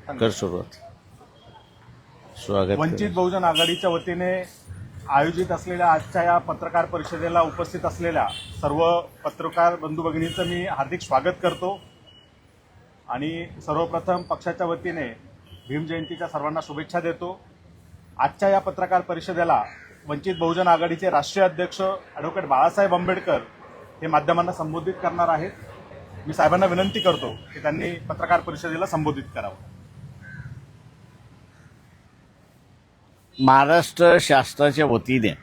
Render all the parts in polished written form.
कर सुरुवात. स्वागत. वंचित बहुजन आघाडीच्या वतीने आयोजित असलेल्या आजच्या या पत्रकार परिषदेला उपस्थित असलेल्या सर्व पत्रकार बंधू भगिनींचं मी हार्दिक स्वागत करतो आणि सर्वप्रथम पक्षाच्या वतीने भीम जयंतीच्या सर्वांना शुभेच्छा देतो. आजच्या या पत्रकार परिषदेला वंचित बहुजन आघाडीचे राष्ट्रीय अध्यक्ष ॲडव्होकेट बाळासाहेब आंबेडकर हे माध्यमांना संबोधित करणार आहेत. मी साहेबांना विनंती करतो की त्यांनी पत्रकार परिषदेला संबोधित करावं. महाराष्ट्र शासनाच्या वतीने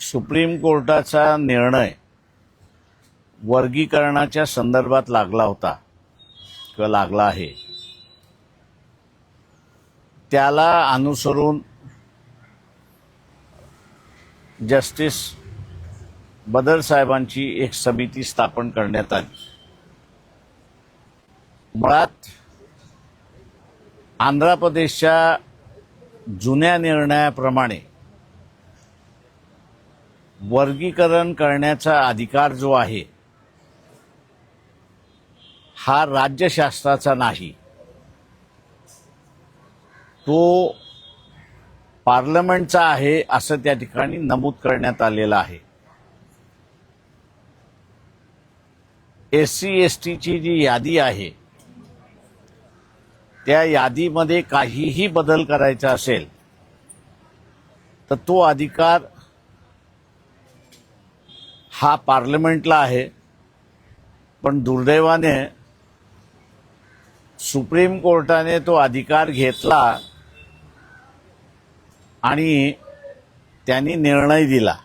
सुप्रीम कोर्टाचा निर्णय वर्गीकरणाच्या संदर्भात लागला होता किंवा लागला आहे, त्याला अनुसरून जस्टिस बदर साहेबांची एक समिती स्थापन करण्यात आली. मुळात आंध्र प्रदेशच्या जुन्या निर्णयाप्रमाणे वर्गीकरण करण्याचा अधिकार जो आहे हा राज्य शासनाचा नाही, तो पार्लमेंटचा आहे असं त्या ठिकाणी नमूद करण्यात आलेलं आहे. SC STची जी यादी आहे त्या यादीमध्ये काहीही बदल करायचा असेल तर तो अधिकार हा पार्लमेंटला आहे. पण दुर्दैवाने सुप्रीम कोर्टाने तो अधिकार घेतला आणि त्यांनी निर्णय दिला.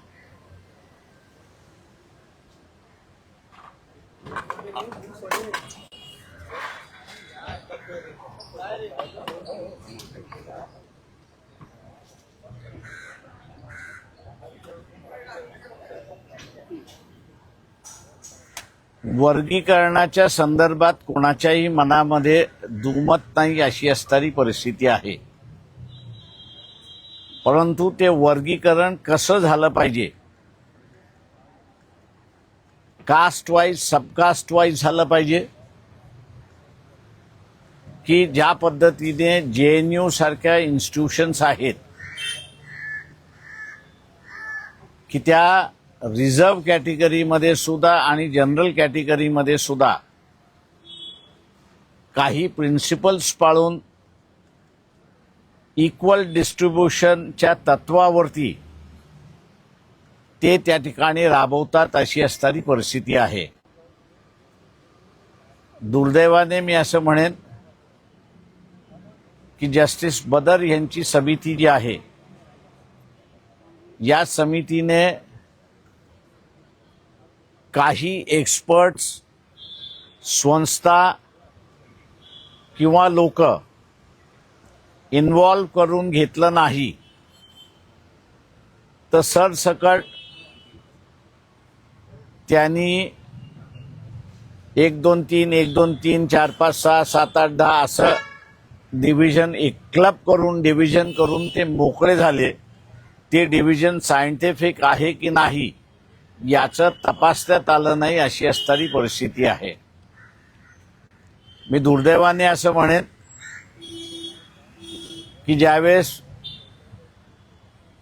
वर्गीकरणाच्या संदर्भात कोणाच्याही मनामध्ये दुमत नाही अशी असणारी परिस्थिती आहे. परंतु ते वर्गीकरण कसं झालं पाहिजे, कास्ट वाईज सबकास्ट वाईज झालं पाहिजे की ज्या पद्धतीने JNU सारख्या इन्स्टिट्यूशन्स आहेत की त्या रिझर्व्ह कॅटेगरीमध्ये सुद्धा आणि जनरल कॅटेगरीमध्ये सुद्धा काही प्रिन्सिपल्स पाळून इक्वल डिस्ट्रीब्युशनच्या तत्वावरती ते त्या ठिकाणी राबवतात अशी असणारी परिस्थिती आहे. दुर्दैवाने मी असं म्हणेन की जस्टिस बदर यांची समिती जी आहे या समितीने काही एक्सपर्ट्स, संस्था किंवा लोक इन्व्हॉल्व करून घेतलं नाही, तर सरसकट त्यांनी 1 2 3 1 2 3 4 5 6 7 8 10 असं डिव्हिजन एक क्लब करून डिव्हिजन करून ते मोकळे झाले. ते डिव्हिजन सायंटिफिक आहे की नाही याचं तपासण्यात आलं नाही अशी असणारी परिस्थिती आहे. मी दुर्दैवाने असं म्हणेन की ज्यावेळेस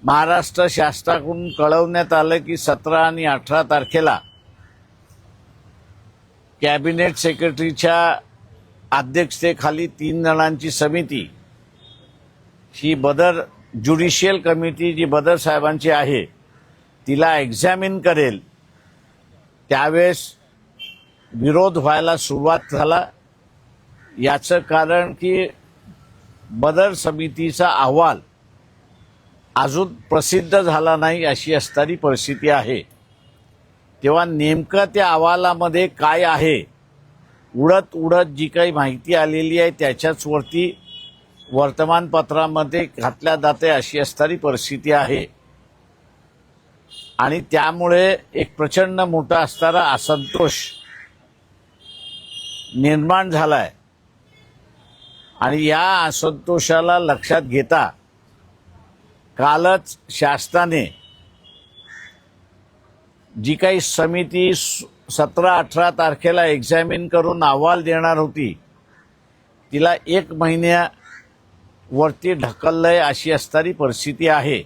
महाराष्ट्र शासनाकडून कळवण्यात आलं की 17 आणि 18 तारखेला कॅबिनेट सेक्रेटरीच्या अध्यक्षतेखाली 3 जणांची समिती ही बदर ज्युडिशियल कमिटी जी बदर साहेबांची आहे तिला एक्झामिन करेल, त्यावेळेस विरोध व्हायला सुरुवात झाला. याचं कारण की बदर समितीचा अहवाल अजून प्रसिद्ध झाला नाही अशी असणारी परिस्थिती आहे. तेव्हा नेमकं त्या अहवालामध्ये काय आहे, उडत उडत जी काही माहिती आलेली आहे त्याच्याच वरती वर्तमानपत्रामध्ये घातल्या जाते अशी असणारी परिस्थिती आहे. आणि त्यामुळे एक प्रचंड मोठा असणारा असंतोष निर्माण झालाय. आणि या असंतोषाला लक्षात घेता कालच शासनाने जी काही समिती 17-18 तारखेला एक्झामिन करून अहवाल देणार होती तिला 1 महिन्यावरती ढकललंय अशी असणारी परिस्थिती आहे.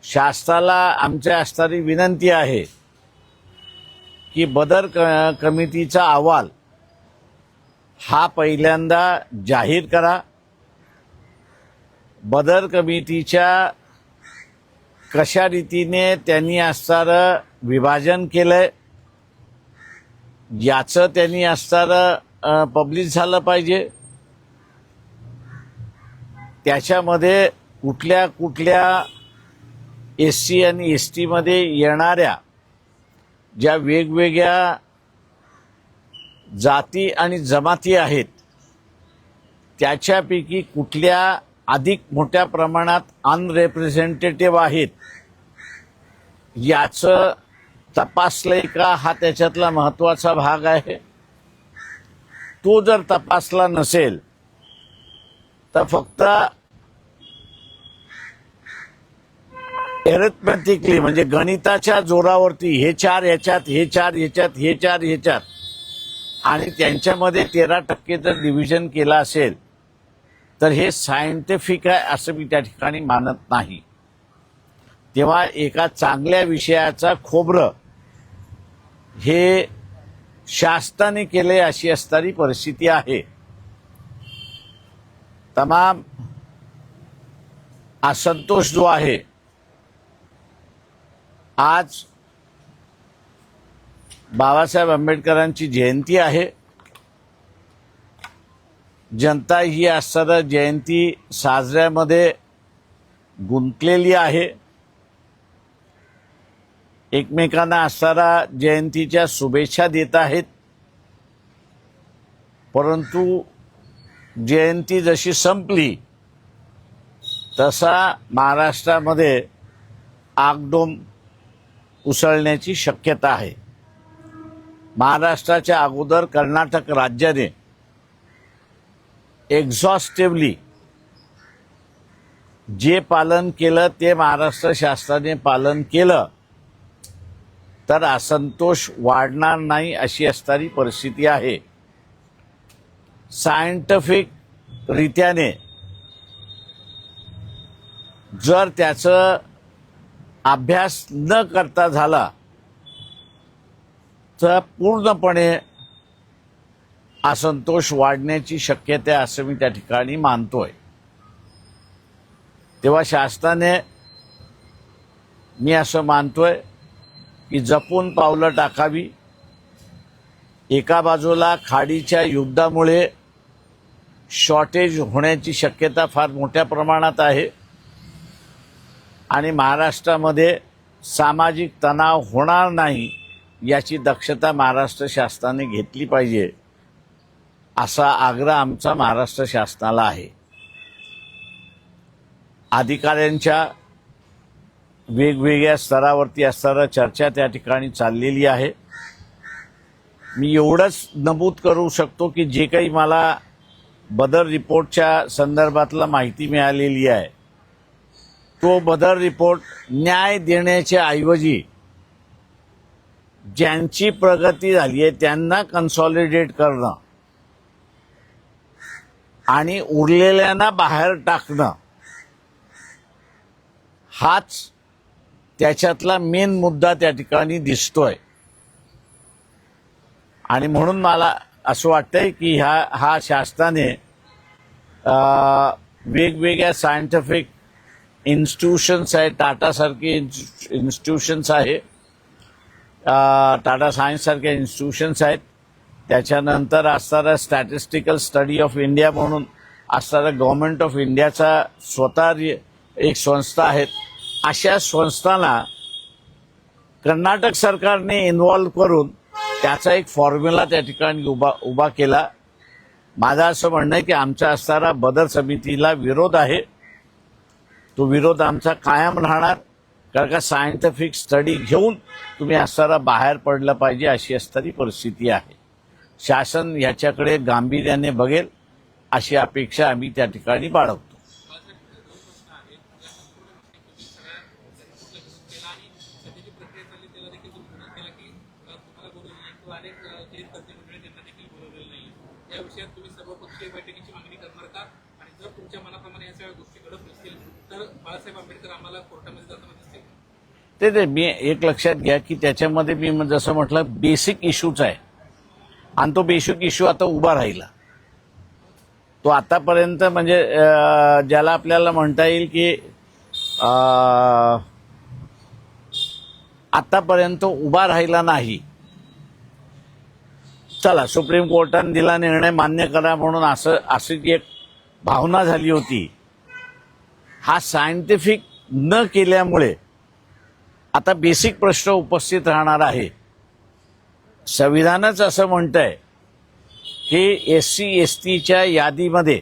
शासनाला आमच्या असणारी विनंती आहे की बदर कमिटीचा अहवाल हा पहिल्यांदा जाहीर करा. बदर कमिटीच्या कशा रीतीने त्यांनी असणारं विभाजन केलंय याचं त्यांनी असणारं पब्लिश झालं पाहिजे. त्याच्यामध्ये कुठल्या कुठल्या SC आणि ST मध्ये येणाऱ्या ज्या वेगवेगळ्या जाती आणि जमाती आहेत त्याच्यापैकी कुठल्या अधिक मोठ्या प्रमाणात अनरिप्रेझेंटेटिव्ह आहेत याचं तपासलंय का हा त्याच्यातला महत्वाचा भाग आहे. तो जर तपासला नसेल तर फक्त एरिथमेटिकली म्हणजे गणिताच्या जोरावरती हे 4 ह्याच्यात, हे 4 ह्याच्यात, हे 4 ह्याच्यात आणि त्यांच्यामध्ये 13% जर डिव्हिजन केला असेल तर हे सायंटिफिक आहे असं मी त्या ठिकाणी मानत नाही. तेव्हा एका चांगल्या विषयाचा खोबरं हे शासनाने केले अशी असणारी परिस्थिती आहे. तमाम असंतोष जो आहे, आज बाबासाहेब आंबेडकरांची जयंती आहे. जनता ही असणारं जयंती साजऱ्यामध्ये गुंतलेली आहे. एकमेकांना असणारा जयंतीच्या शुभेच्छा देत आहेत. परंतु जयंती जशी संपली तसा महाराष्ट्रामध्ये आगडोम उसळण्याची शक्यता आहे. महाराष्ट्राच्या अगोदर कर्नाटक राज्याने एक्झॉस्टिव्हली जे पालन केलं ते महाराष्ट्र शासनाने पालन केलं तर असंतोष वाढणार नाही अशी असणारी परिस्थिती आहे. सायंटिफिक रीत्याने जर त्याचं अभ्यास न करता झाला तर पूर्णपणे असंतोष वाढण्याची शक्यता आहे असं मी त्या ठिकाणी मानतोय. तेव्हा शासनाने मी असं मानतोय की जपून पावलं टाकावी. एका बाजूला खाडीच्या युद्धामुळे शॉर्टेज होण्याची शक्यता फार मोठ्या प्रमाणात आहे आणि महाराष्ट्रामध्ये सामाजिक तणाव होणार नाही याची दक्षता महाराष्ट्र शासनाने घेतली पाहिजे असा आग्रह आमचा महाराष्ट्र शासनाला आहे. अधिकाऱ्यांच्या वेगवेगळ्या स्तरावरती असणारी चर्चा त्या ठिकाणी चाललेली आहे. मी एवढंच नमूद करू शकतो की जे काही मला बदर रिपोर्टच्या संदर्भातला माहिती मिळालेली आहे तो बदर रिपोर्ट न्याय देण्याच्या ऐवजी ज्यांची प्रगती झाली आहे त्यांना कन्सॉलिडेट करणं आणि उरलेल्यांना बाहेर टाकणं हाच त्याच्यातला मेन मुद्दा त्या ठिकाणी दिसतोय. आणि म्हणून मला असं वाटतंय की हा शासनाने वेगवेगळ्या सायंटिफिक इन्स्टिट्यूशन्स आहेत, टाटासारखे इन्स्टिट्यूशन्स आहे, टाटा सायन्स सारखे इन्स्टिट्यूशन्स आहेत, त्याच्यानंतर असणारा स्टॅटिस्टिकल स्टडी ऑफ इंडिया म्हणून असणारा गव्हर्नमेंट ऑफ इंडियाचा स्वतः एक संस्था आहेत. अशा संस्थांना कर्नाटक सरकारने इन्व्हॉल्व करून त्याचा एक फॉर्म्युला त्या ठिकाणी उभा केला. माझं असं म्हणणं आहे की आमचा असणारा बदर समितीला विरोध आहे. तो विरोध आमचा कायम राहणार, कारण का सायंटिफिक स्टडी घेऊन तुम्ही असणारा बाहेर पडलं पाहिजे अशी असणारी परिस्थिती आहे. शासन याच्याकडे गांभीर्याने बघेल अशी अपेक्षा आम्ही त्या ठिकाणी बाळगतो. त्या विषयात तुम्ही सर्वपक्षीय बैठकीची मागणी करणार का? आणि जर तुमच्या मनाप्रमाणे या सगळ्या गोष्टी घडत नसतील तर बाळासाहेब आंबेडकर आम्हाला कोर्टामध्ये जाताना दिसतील? ते मी एक लक्षात घ्या की त्याच्यामध्ये मी जसं म्हटलं बेसिक इश्यूच आहे आणि तो बेसिक इश्यू आता उभा राहिला. तो आतापर्यंत म्हणजे ज्याला आपल्याला म्हणता येईल की आतापर्यंत उभा राहिला नाही. चला सुप्रीम कोर्टाने दिला निर्णय मान्य करा म्हणून अशी एक भावना झाली होती. हा सायंटिफिक न केल्यामुळे आता बेसिक प्रश्न उपस्थित राहणार आहे. संविधानच असं म्हणतंय की SC STच्या यादीमध्ये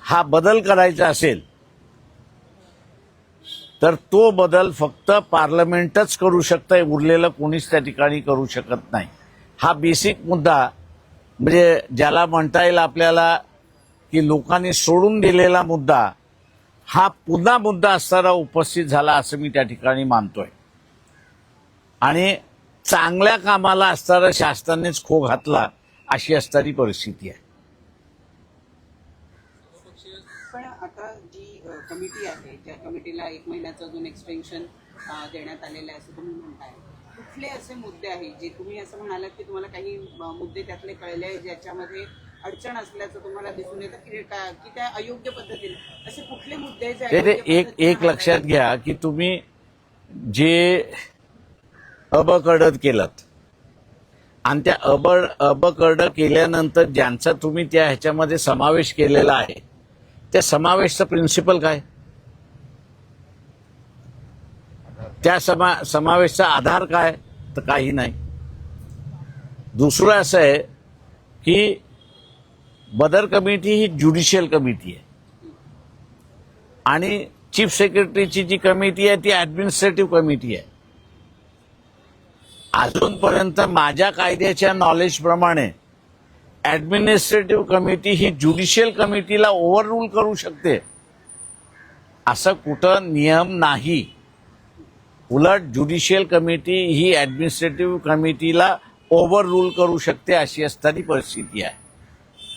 हा बदल करायचा असेल तर तो बदल फक्त पार्लमेंटच करू शकतंय, उरलेलं कोणीच त्या ठिकाणी करू शकत नाही. हा बेसिक मुद्दा म्हणजे ज्याला म्हणता येईल आपल्याला की लोकांनी सोडून दिलेला मुद्दा हा पुन्हा मुद्दा असताना उपस्थित झाला असं मी त्या ठिकाणी मानतोय. आणि चांगल्या कामाला असताना शासनानेच खो घातला अशी असणारी परिस्थिती आहे. पण आता जी कमिटी आहे त्या कमिटीला 1 महिन्याचं अजून एक्सटेन्शन देण्यात आलेलं आहे असं तुम्ही म्हणताय. कुठले असे मुद्दे आहेत जे तुम्ही असं म्हणालात की तुम्हाला काही मुद्दे त्यातले कळले आहेत ज्याच्यामध्ये अडचण असल्याचं तुम्हाला दिसून येतं की त्या अयोग्य पद्धतीने असे कुठले मुद्दे आहेत जे अयोग्य एक पद्धतीने लक्षात घ्या की तुम्ही जे अबकडद केलं आणि त्या अबकड केल्यानंतर ज्यांचा तुम्ही त्या ह्याच्यामध्ये समावेश केलेला आहे त्या समावेशचा प्रिन्सिपल काय, त्या समावेशचा आधार काय, तर काही नाही. दुसरं असं आहे की बदर कमिटी ही ज्युडिशियल कमिटी आहे आणि चीफ सेक्रेटरीची जी कमिटी आहे ती ऍडमिनिस्ट्रेटिव्ह कमिटी आहे. अजूनपर्यंत माझ्या कायद्याच्या नॉलेजप्रमाणे ऍडमिनिस्ट्रेटिव्ह कमिटी ही ज्युडिशियल कमिटीला ओव्हर रूल करू शकते असं कुठं नियम नाही. उलट ज्युडिशियल कमिटी ही ऍडमिनिस्ट्रेटिव्ह कमिटीला ओव्हर रूल करू शकते अशी असणारी परिस्थिती आहे.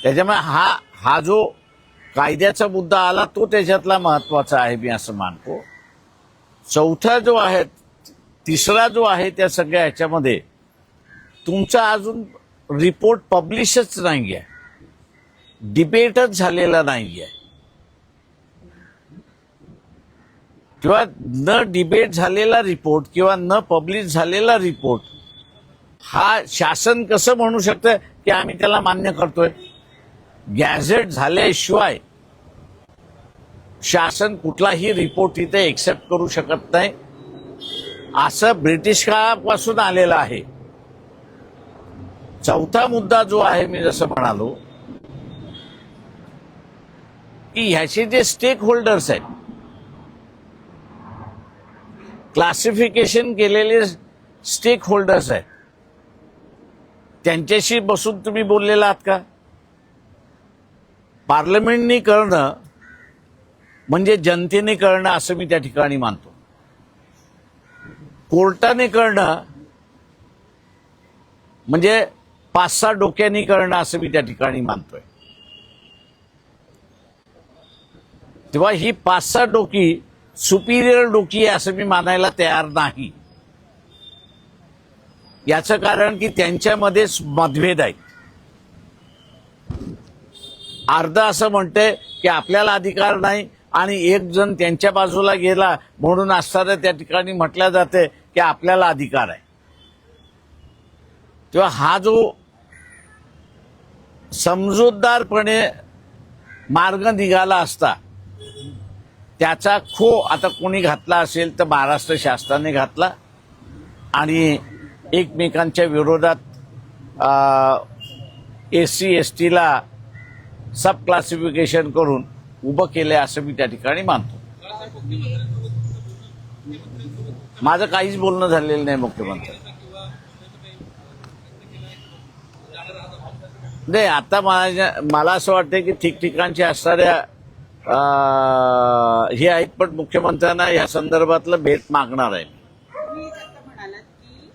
त्याच्यामुळे हा जो कायद्याचा मुद्दा आला तो त्याच्यातला महत्वाचा आहे मी असं मानतो. चौथा जो आहे, तिसरा जो आहे त्या सगळ्या ह्याच्यामध्ये तुमचा अजून रिपोर्ट पब्लिशच नाही आहे, डिबेटच झालेला नाही आहे किंवा न डिबेट झालेला रिपोर्ट किंवा न पब्लिश झालेला रिपोर्ट हा शासन कसं म्हणू शकतं की आम्ही त्याला मान्य करतोय. गॅझेट झाल्याशिवाय शासन कुठलाही रिपोर्ट इथे एक्सेप्ट करू शकत नाही असं ब्रिटिश काळापासून आलेलं आहे. चौथा मुद्दा जो आहे मी जसं म्हणालो की ह्याचे जे स्टेक होल्डर्स आहेत, क्लासिफिकेशन केलेले स्टेक होल्डर्स आहेत, त्यांच्याशी बसून तुम्ही बोललेला आहात का? पार्लमेंटनी करणं म्हणजे जनतेने करणं असं मी त्या ठिकाणी मानतो. कोर्टाने करणं म्हणजे 5-6 डोक्यांनी करणं असं मी त्या ठिकाणी मानतोय. तेव्हा ही 5-6 डोकी सुपिरियर डोकी आहे असं मी मानायला तयार नाही. याचं कारण की त्यांच्यामध्येच मतभेद आहेत. अर्ध असं म्हणते की आपल्याला अधिकार नाही आणि एक जण त्यांच्या बाजूला गेला म्हणून असताना त्या ठिकाणी म्हटलं जाते की आपल्याला अधिकार आहे. तेव्हा हा जो समजूतदारपणे मार्ग निघाला असता त्याचा खो आता कोणी घातला असेल तर महाराष्ट्र शासनाने घातला आणि एकमेकांच्या विरोधात SC STला सब क्लासिफिकेशन करून उभं केलंय असं मी त्या ठिकाणी मानतो. माझं काहीच बोलणं झालेलं नाही मुख्यमंत्री. नाही, आता मला असं वाटतं की ठिकठिकाणच्या असणाऱ्या हे आहेत पण मुख्यमंत्र्यांना या संदर्भातलं भेट मागणार आहे. तुम्ही आता म्हणालात की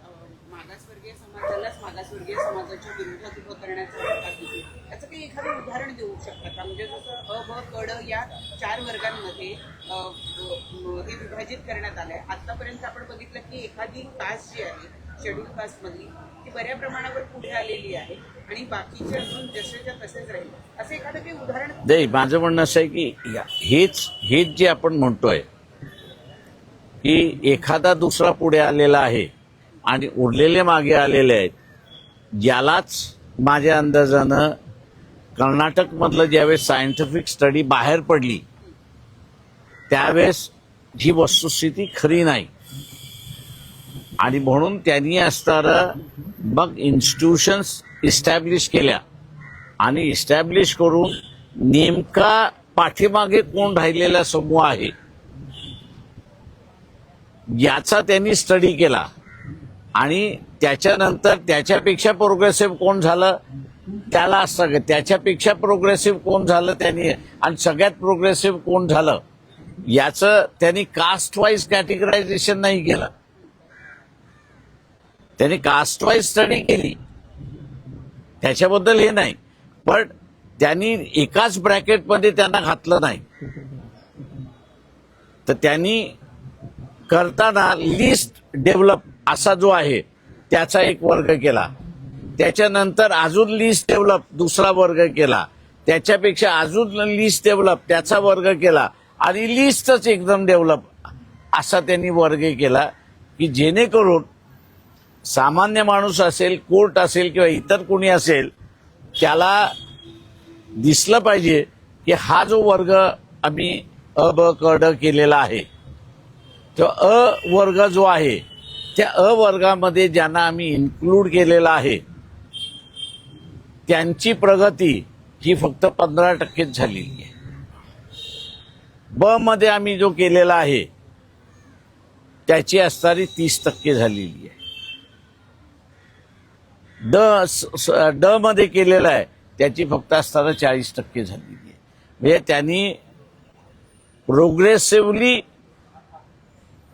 मागासवर्गीय समाजालाच मागासवर्गीय समाजाच्या विरोधात उभं करण्याचा असं म्हणतात तुम्ही. याचं काही एखादं उदाहरण देऊ शकता का? म्हणजे जसं अ, ब, क, ड या 4 वर्गांमध्ये हे विभाजित करण्यात आलंय. आतापर्यंत आपण बघितलं की एखादी कास्ट जी आहे शेड्यूल कास्ट मधली ती बऱ्या प्रमाणावर पुढे आलेली आहे आणि बाकीचे अजून जसेच्या तसेच राहील. असं एखादं काही उदाहरण नाही, माझं म्हणणं असं आहे की हेच जे आपण म्हणतोय की एखादा दुसरा पुढे आलेला आहे आणि उरलेले मागे आलेले आहेत, यालाच माझ्या अंदाजानं कर्नाटकमधलं ज्यावेळेस सायंटिफिक स्टडी बाहेर पडली त्यावेळेस ही वस्तुस्थिती खरी नाही आणि म्हणून त्यांनी असणारं मग इन्स्टिट्यूशन्स इस्टॅब्लिश केल्या आणि इस्टॅब्लिश करून नेमका पाठीमागे कोण राहिलेला समूह आहे याचा त्यांनी स्टडी केला आणि त्याच्यानंतर त्याच्यापेक्षा प्रोग्रेसिव्ह कोण झालं त्याला असं त्याच्यापेक्षा प्रोग्रेसिव्ह कोण झालं त्यांनी आणि सगळ्यात प्रोग्रेसिव्ह कोण झालं याचं त्यांनी कास्ट वाईज कॅटेगरायझेशन नाही केलं. त्यांनी कास्ट वाईज स्टडी केली, त्याच्याबद्दल हे नाही, पण त्यांनी एकाच ब्रॅकेटमध्ये त्यांना घातलं नाही. तर त्यांनी करताना लिस्ट डेव्हलप असा जो आहे त्याचा एक वर्ग केला, त्याच्यानंतर अजून लिस्ट डेव्हलप दुसरा वर्ग केला, त्याच्यापेक्षा अजून लिस्ट डेव्हलप त्याचा वर्ग केला आणि लिस्टच एकदम डेव्हलप असा त्यांनी वर्ग केला की जेणेकरून सामान्य माणूस असेल, कोर्ट असेल किंवा इतर कोणी असेल त्याला दिसलं पाहिजे की हा जो वर्ग आम्ही अ ब क ड केलेला आहे तो अ वर्ग जो आहे त्या अ वर्गामध्ये ज्यांना आम्ही इन्क्लूड केलेला आहे त्यांची प्रगती ही फक्त 15% झालेली आहे. ब मध्ये आम्ही जो केलेला आहे त्याची असणारी 30% झालेली आहे. ड मध्ये केलेला आहे त्याची फक्त असताना 40% झालेली आहे. म्हणजे त्यांनी प्रोग्रेसिव्हली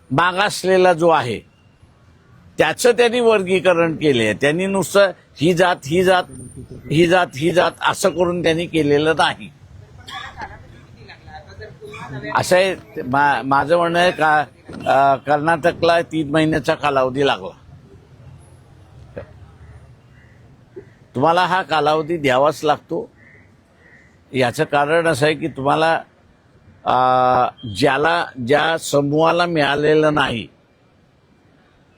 मागासलेला जो आहे त्याचं त्यांनी वर्गीकरण केले आहे. त्यांनी नुसतं ही जात ही जात ही जात ही जात असं करून त्यांनी केलेलं नाही. असं आहे माझं म्हणणं आहे का कर्नाटकला 3 महिन्याचा कालावधी लागला. तुम्हाला हा कालावधी द्यावाच लागतो. याचं कारण असं आहे की तुम्हाला ज्या समूहाला मिळालेलं नाही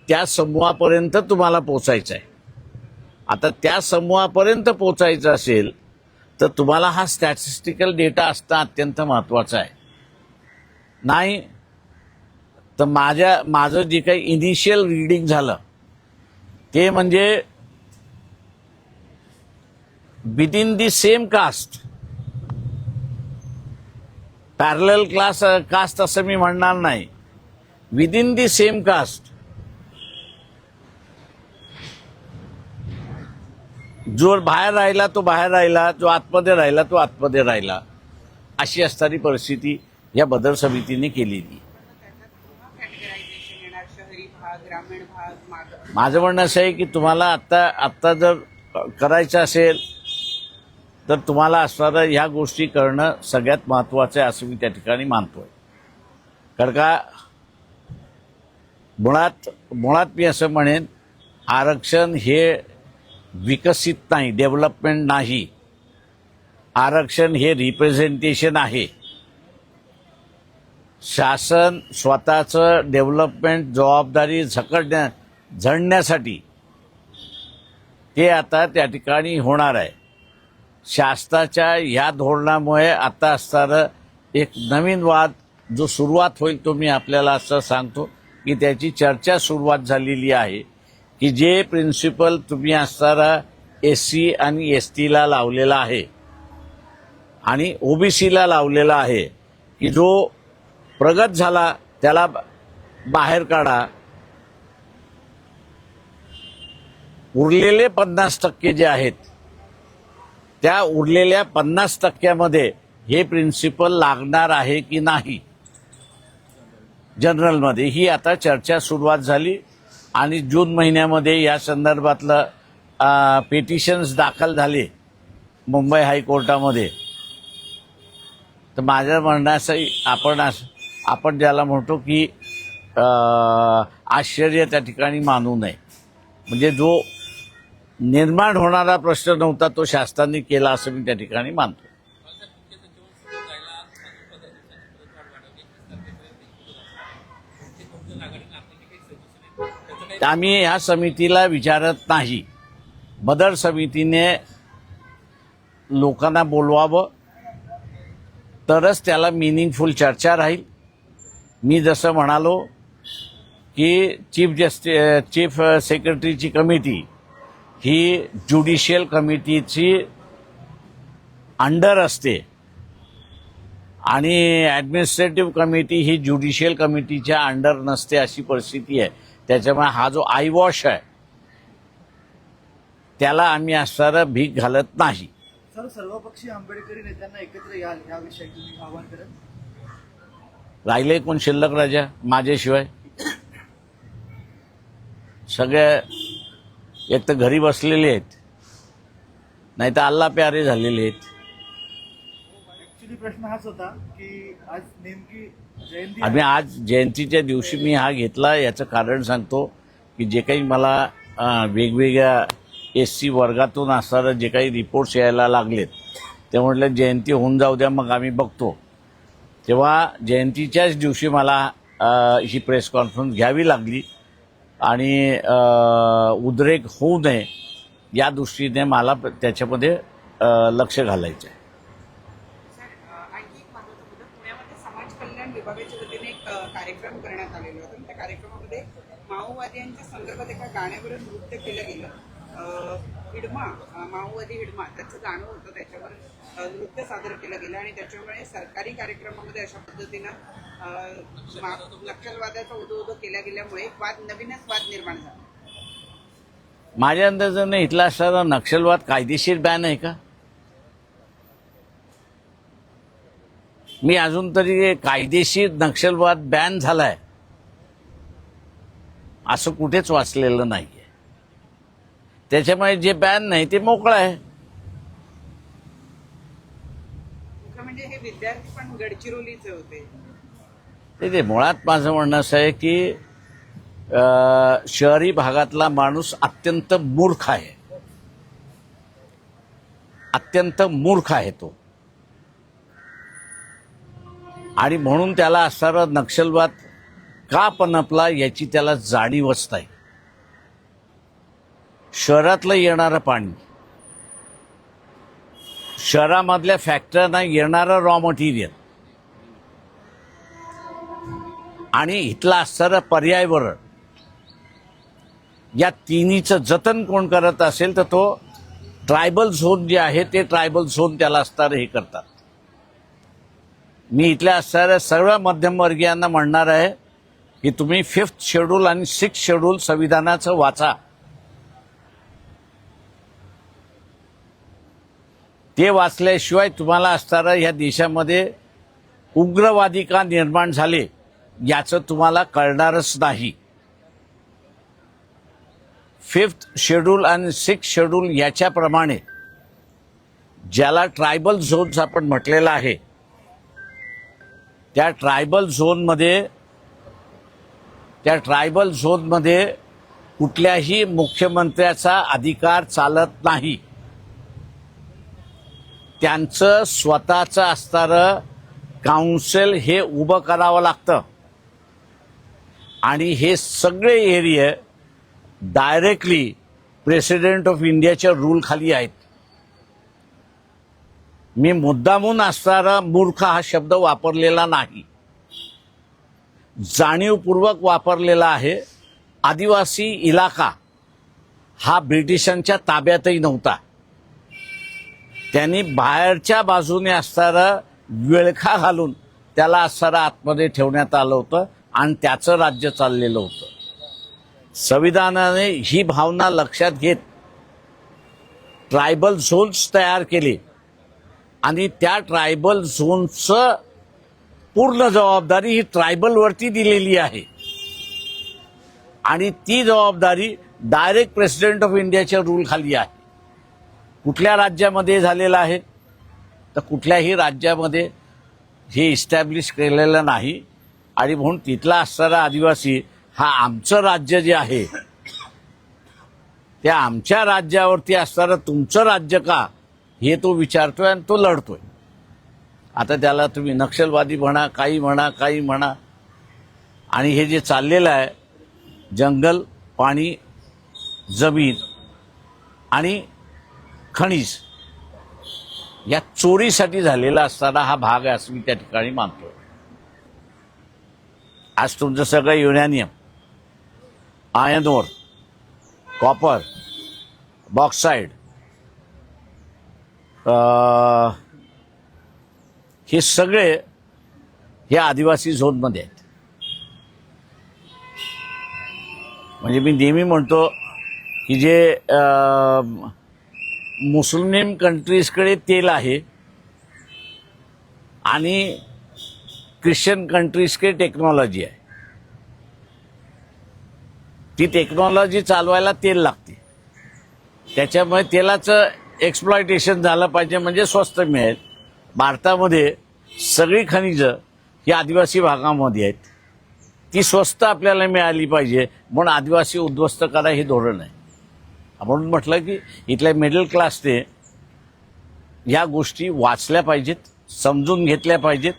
त्या समूहापर्यंत तुम्हाला पोचायचं आहे. आता त्या समूहापर्यंत पोचायचं असेल तर तुम्हाला हा स्टॅटिस्टिकल डेटा असणं अत्यंत महत्वाचं आहे. नाही तर माझं जे काही इनिशियल रीडिंग झालं ते म्हणजे within the same caste parallel caste असं मी म्हणणार नाही, विदिन दी सेम कास्ट जो बाहेर राहिला तो बाहेर राहिला, जो आतमध्ये राहिला तो आतमध्ये राहिला, अशी असणारी परिस्थिती या बदल समितीने केलेली. कॅटेगरायझेशन येणार शहरी भाग, ग्रामीण भाग, माग. माझं म्हणणं असं आहे की तुम्हाला आत्ता जर करायचं असेल तर तुम्हाला असणारं ह्या गोष्टी करणं सगळ्यात महत्वाचं आहे असं मी त्या ठिकाणी मानतोय. कारण का मुळात मी असं म्हणेन आरक्षण हे विकसित नाही, डेव्हलपमेंट नाही. आरक्षण हे रिप्रेझेंटेशन आहे. शासन स्वतःचं डेव्हलपमेंट जबाबदारी झडण्यासाठी ते आता त्या ठिकाणी होणार आहे. शासनाच्या ह्या धोरणामुळे आता असणारं एक नवीन वाद जो सुरुवात होईल तो मी आपल्याला असं सांगतो की त्याची चर्चा सुरुवात झालेली आहे की जे प्रिन्सिपल तुम्ही असणारा SC आणि ST ला लावलेला आहे आणि OBC ला लावलेला आहे की जो प्रगत झाला त्याला बाहेर काढा, उरलेले 50% जे आहेत त्या उरलेल्या 50% हे प्रिन्सिपल लागणार आहे की नाही जनरलमध्ये, ही आता चर्चा सुरुवात झाली आणि जून महिन्यामध्ये या संदर्भातलं पिटिशन्स दाखल झाले मुंबई हायकोर्टामध्ये, तर माझं म्हणणं असं आपण ज्याला म्हणतो की आश्चर्य त्या ठिकाणी मानू नये. म्हणजे जो निर्माण होणारा प्रश्न नव्हता तो शासनाने केला असं मी त्या ठिकाणी मानतो. बाळासाहेब मुख्य सचिवांसोबत जायला अजून 15 दिवसांची मुदतवाढ वाढवली 21 तारखेपर्यंत ते बहुजन आघाडीने आपल्याला काही सजेशन आहे त्याचं काही आम्ही ह्या समितीला विचारत नाही. बदर समितीने लोकांना बोलवावं तरच त्याला मिनिंगफुल चर्चा राहील. मी जसं म्हणालो की चीफ सेक्रेटरीची कमिटी ही ज्युडिशियल कमिटीची अंडर असते आणि ॲडमिनिस्ट्रेटिव्ह कमिटी ही ज्युडिशियल कमिटीच्या अंडर नसते, अशी परिस्थिती आहे. त्याच्यामुळे हा जो आयवॉश आहे त्याला आम्ही असणारं भीक घालत नाही. सर, सर्वपक्षीय आंबेडकरी नेत्यांना एकत्र याल याविषयी तुम्ही आवाहन कराल? राहिले कोण शिल्लक राजा माझ्याशिवाय? सगळे एक तर घरी बसलेले आहेत, नाही तर अल्ला प्यारे झालेले आहेत. ऍक्च्युली प्रश्न हाच होता की आज नेमकी जयंती आम्ही आज जयंतीच्या दिवशी मी हा घेतला. याचं कारण सांगतो की जे काही मला वेगवेगळ्या SC वर्गातून असणारं जे काही रिपोर्ट्स यायला लागलेत ते म्हटलं जयंती होऊन जाऊ द्या, मग आम्ही बघतो. तेव्हा जयंतीच्याच दिवशी मला ही प्रेस कॉन्फरन्स घ्यावी लागली आणि उद्रेक होऊ नये या दृष्टीने मला त्याच्यामध्ये लक्ष घालायचं आहे. आणखी एक महत्त्वाचा मुद्दा, पुण्यामध्ये समाज कल्याण विभागाच्या वतीने एक कार्यक्रम करण्यात आलेला होता. त्या कार्यक्रमामध्ये माओवाद्यांच्या संदर्भात एका गाण्यावर नृत्य केलं गेलं. हिडमा, माओवादी हिडमा, त्याचं गाणं होतं, त्याच्यावर नृत्य सादर केलं गेलं आणि त्याच्यामुळे सरकारी कार्यक्रमामध्ये अशा पद्धतीनं नक्षलवादाचा उदो केला गेल्यामुळे नवीनच वाद निर्माण झाला. माझ्या अंदाजाने इथला असणारा नक्षलवाद कायदेशीर बॅन आहे का? मी अजून तरी कायदेशीर नक्षलवाद बॅन झालाय असं कुठेच वाचलेलं नाहीये. त्याच्यामुळे जे बॅन नाही ते मोकळं आहे. म्हणजे हे विद्यार्थी पण गडचिरोलीचे होते. ते मुळात माझं म्हणणं असं आहे की शहरी भागातला माणूस अत्यंत मूर्ख आहे, अत्यंत मूर्ख आहे तो, आणि म्हणून त्याला असणारा नक्षलवाद का पनपला याची त्याला जाणीवच नाही. शहरातलं येणारं पाणी, शहरामधल्या फॅक्टरीना येणारं रॉ मटेरियल आणि इथलं असणारं पर्यावरण, या तिन्हीचं जतन कोण करत असेल तर तो ट्रायबल झोन जे आहे ते ट्रायबल झोन त्याला असणारं हे करतात. मी इथल्या असणाऱ्या सर्व मध्यमवर्गीयांना म्हणणार आहे की तुम्ही 5th शेड्यूल आणि 6th शेड्यूल संविधानाचं वाचा. ते वाचल्याशिवाय तुम्हाला असणारं या देशामध्ये उग्रवादी का निर्माण झाले याचं तुम्हाला कळणारच नाही. 5th शेड्यूल आणि 6th शेड्यूल याच्याप्रमाणे ज्याला ट्रायबल झोन्स आपण म्हटलेला आहे त्या ट्रायबल झोनमध्ये कुठल्याही मुख्यमंत्र्याचा अधिकार चालत नाही. त्यांचं स्वतःचं असणारं काउन्सिल हे उभं करावं लागतं आणि हे सगळे एरिया डायरेक्टली प्रेसिडेंट ऑफ इंडियाच्या रूल खाली आहेत. मी मुद्दामून असणारा मूर्ख हा शब्द वापरलेला नाही, जाणीवपूर्वक वापरलेला आहे. आदिवासी इलाका हा ब्रिटिशांच्या ताब्यातही नव्हता. त्यांनी बाहेरच्या बाजूने असणारा विळखा घालून त्याला असणारं आतमध्ये ठेवण्यात आलं होतं आणि त्याचं राज्य चाललेलं होतं. संविधानाने ही भावना लक्षात घेत ट्रायबल झोन्स तयार केले आणि त्या ट्रायबल झोनचं पूर्ण जबाबदारी ही ट्रायबलवरती दिलेली आहे आणि ती जबाबदारी डायरेक्ट प्रेसिडेंट ऑफ इंडियाच्या रूल खाली आहे. कुठल्या राज्यामध्ये झालेलं आहे तर कुठल्याही राज्यामध्ये हे इस्टॅब्लिश केलेलं नाही. आणि म्हणून तिथला असणारा आदिवासी हा आमचं राज्य जे आहे त्या आमच्या राज्यावरती असणारं तुमचं राज्य का हे तो विचारतोय आणि तो लढतोय. आता त्याला तुम्ही नक्षलवादी म्हणा, काही म्हणा. आणि हे जे चाललेलं आहे जंगल, पाणी, जमीन आणि खनिज या चोरीसाठी झालेला असताना हा भाग आहे असं मी त्या ठिकाणी मानतो. आज तुमचं सगळं uranium, iron ore, copper, bauxite हे सगळे हे आदिवासी झोनमध्ये आहेत. म्हणजे मी नेहमी म्हणतो की जे मुस्लिम कंट्रीजकडे तेल आहे आणि ख्रिश्चन कंट्रीजकडे टेक्नॉलॉजी आहे. ती टेक्नॉलॉजी चालवायला तेल लागते. त्याच्यामुळे तेलाचं एक्सप्लॉयटेशन झालं पाहिजे म्हणजे स्वस्त मिळेल. भारतामध्ये सगळी खनिजं ही आदिवासी भागामध्ये आहेत. ती स्वस्त आपल्याला मिळाली पाहिजे म्हणून आदिवासी उद्ध्वस्त करा हे धोरण आहे. म्हणून म्हटलं की इथल्या मिडल क्लासने या गोष्टी वाचल्या पाहिजेत, समजून घेतल्या पाहिजेत.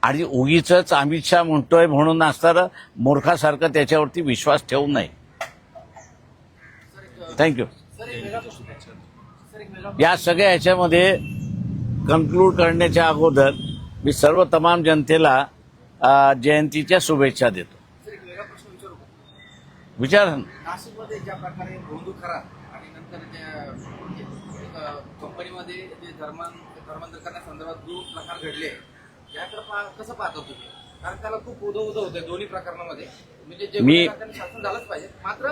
आणि उगीच अमित शहा म्हणतोय म्हणून असणारं मूर्खासारखं त्याच्यावरती विश्वास ठेवू नये. थँक्यू. या सगळ्या ह्याच्यामध्ये कन्क्लूड करण्याच्या अगोदर मी सर्व तमाम जनतेला जयंतीच्या शुभेच्छा देतो. विचार. नाशिकमध्ये ज्या प्रकारे भोंदू खरा आणि नंतर त्या कंपनीमध्ये जे धर्मांतर करण्यासंदर्भात जो प्रकार घडले याकडे कसं पाहतो तुम्ही? कारण त्याला खूप उदो होते दोन्ही प्रकरणामध्ये. म्हणजे जे शासन झालंच पाहिजे मात्र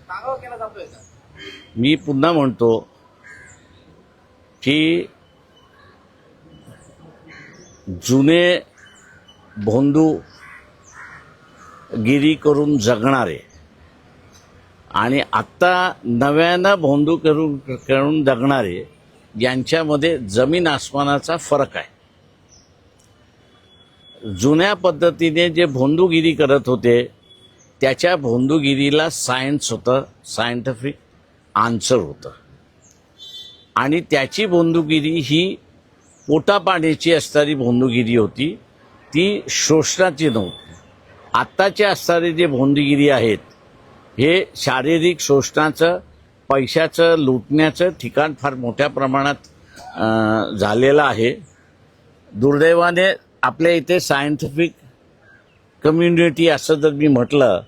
कागावा केला जातोय का? मी पुन्हा म्हणतो की जुने भोंदू गिरी करून जगणारे आणि आत्ता नव्यानं भोंदू करून जगणारे यांच्यामध्ये जमीन आसमानाचा फरक आहे. जुन्या पद्धतीने जे भोंदूगिरी करत होते त्याच्या भोंदूगिरीला सायन्स होतं, सायंटिफिक आन्सर होतं. आणि त्याची भोंदूगिरी ही पोटापाण्याची असणारी भोंदूगिरी होती, ती शोषणाची नव्हती. आत्ताचे असणारे जे भोंदूगिरी आहेत हे शारीरिक शोषणाचं, पैशाचं लुटण्याचं ठिकाण फार मोठ्या प्रमाणात झालेलं आहे. दुर्दैवाने आपल्या इथे सायंटिफिक कम्युनिटी असं जर मी म्हटलं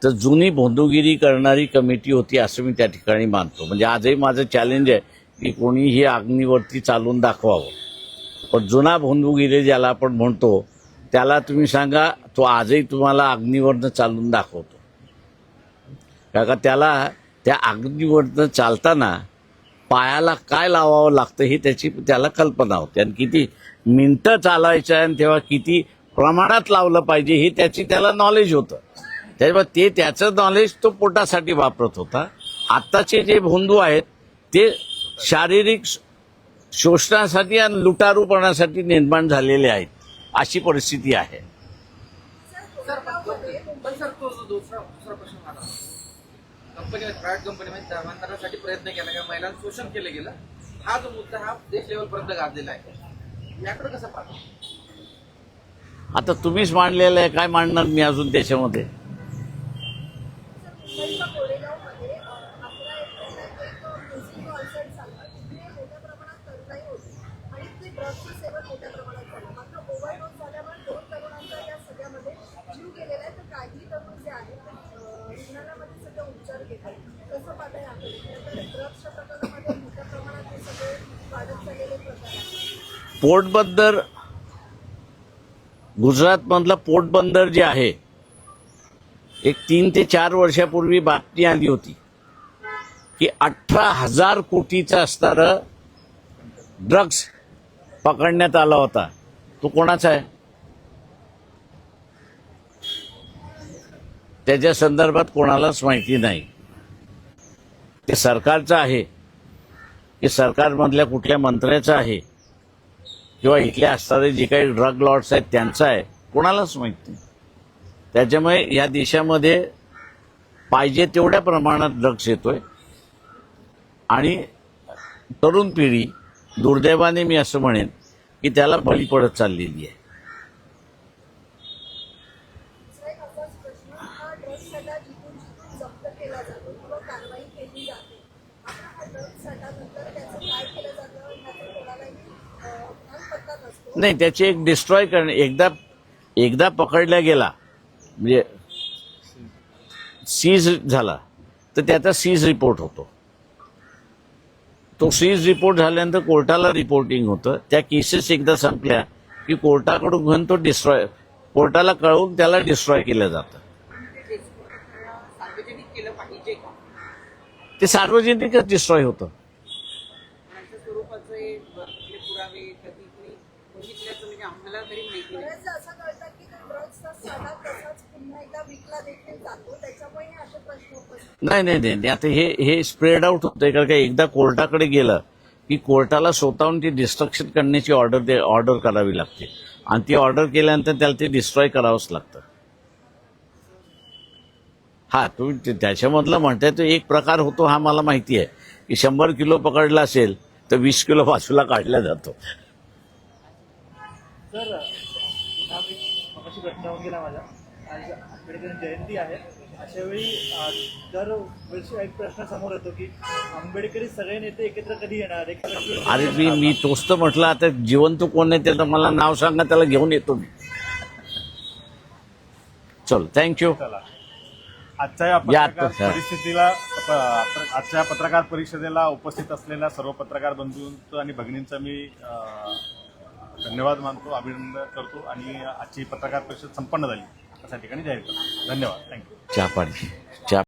तर जुनी भोंदूगिरी करणारी कमिटी होती असं मी त्या ठिकाणी मानतो. म्हणजे आजही माझं चॅलेंज आहे की कोणीही अग्नीवरती चालून दाखवावं. पण जुना भोंदूगिरी ज्याला आपण म्हणतो त्याला तुम्ही सांगा तो आजही तुम्हाला अग्नीवरनं चालून दाखवतो. कारण त्याला त्या अग्नीवरनं चालताना पायाला काय लावावं लागतं ही त्याला कल्पना होती आणि किती मिनिटं चालायचं आणि तेव्हा किती प्रमाणात लावलं पाहिजे हे त्याला नॉलेज होतं. त्याच्यामुळे त्याचं नॉलेज तो पोटासाठी वापरत होता. आत्ताचे जे भोंदू आहेत ते शारीरिक शोषणासाठी आणि लुटारूपणासाठी निर्माण झालेले आहेत अशी परिस्थिती आहे. पण सर तो दुसरा प्रश्न आला कंपनीमध्ये प्रायव्हेट कंपनीमध्ये धर्मांतरासाठी प्रयत्न केला किंवा महिलांचं शोषण केलं गेलं हा जो मुद्दा हा देश लेवलपर्यंत गाजलेला आहे. याकडे कसं पाहतो? आता तुम्हीच मांडलेलं आहे, काय मांडणार मी अजून त्याच्यामध्ये. मुंबईच्या कोरेगावमध्ये 11 एप्रिलला एक म्युझिक कॉन्सर्ट झाला. तिथे मोठ्या प्रमाणात तरुणाई होती आणि ते ड्रग्सचं सेवन मोठ्या प्रमाणात झालं. मात्र ओव्हरडोस झाल्यामुळे 2 तरुणांचा या सगळ्यामध्ये जीव गेलेला आहे. तर काही तरुण जे आहेत रुग्णालयामध्ये सगळे उपचार घेत आहेत. कसं पाहता याकडे? ड्रग्सच्या प्रकरणामध्ये मोठ्या प्रमाणात हे सगळे वाढत चाललेले प्रकार आहेत. पोर्टबंदर, गुजरातमधलं पोर्टबंदर जे आहे एक 3 ते 4 वर्षापूर्वी बातमी आली होती की 18,000 कोटीचा असणारं ड्रग्स पकडण्यात आला होता. तो कोणाचा आहे? त्याच्या संदर्भात कोणालाच माहिती नाही. ते सरकारचं आहे की सरकारमधल्या कुठल्या मंत्र्याचं आहे किंवा इथले असणारे जे काही ड्रग लॉर्ड्स आहेत त्यांचं आहे, कोणालाच माहित नाही. त्याच्यामुळे या देशामध्ये पाहिजे तेवढ्या प्रमाणात ड्रग्स येतोय आणि तरुण पिढी दुर्दैवाने मी असं म्हणेन की त्याला बळी पडत चाललेली आहे. दुसरा एक असाच प्रश्न, हा ड्रग्स साठा जिथून जिथून जप्त केला जातो किंवा कारवाई केली जाते, आता हा ड्रग्स साठा नंतर त्याचं काय केलं जातं ह्याचं कोणालाही पत्ता नसतो. नाही, त्याची एक डिस्ट्रॉय करणे, एकदा पकडला गेला म्हणजे सीज झाला तर त्याचा सीज रिपोर्ट होतो. तो सीज रिपोर्ट झाल्यानंतर कोर्टाला रिपोर्टिंग होतं. त्या केसेस एकदा संपल्या की कोर्टाकडून घेऊन तो डिस्ट्रॉय, कोर्टाला कळवून त्याला डिस्ट्रॉय केलं जातं. ते डिस्ट्रॉय करणं सार्वजनिक केलं पाहिजे का? ते सार्वजनिकच डिस्ट्रॉय होतं. अशा स्वरूपाचे कुठले पुरावे कधी कुणी बघितल्याचं म्हणजे आम्हाला तरी माहिती नाही. बरेचदा असं कळतं की तो ड्रग्सचा साठा तसाच पुन्हा एकदा विकला देखील जातो, त्याच्यामुळे हे असे प्रश्न उपस्थित. नाही. आता हे स्प्रेड आउट होतंय, कारण का एकदा कोर्टाकडे गेलं की कोर्टाला स्वतःहून ती डिस्ट्रक्शन करण्याची ऑर्डर करावी लागते आणि ती ऑर्डर केल्यानंतर त्याला ते डिस्ट्रॉय करावंच लागतं. हा, तुम्ही त्याच्यामधलं म्हणताय तो एक प्रकार होतो, हा मला माहिती आहे की 100 किलो पकडला असेल तर 20 किलो बाजूला काढला जातो. सर हा मगाशी प्रश्न होऊन गेला माझा. आज आंबेडकर जयंती आहे, अशा वेळी दरवर्षी एक प्रश्न समोर येतो की आंबेडकरी सगळे नेते एकत्र कधी येणार, एकत्र. अरे मी तोच तर म्हटलं, आता जिवंत कोण आहे त्याचं मला नाव सांगा, त्याला घेऊन येतो मी. चल, थँक्यू. चला, आजच्या या पत्रकार परिषदेला उपस्थित असलेल्या सर्व पत्रकार बंधूंचं आणि भगिनींचं मी धन्यवाद मानतो, अभिनंदन करतो आणि आजची पत्रकार परिषद संपन्न झाली अशा ठिकाणी जाहीर करतो. धन्यवाद. थँक्यू. चहा पाणी.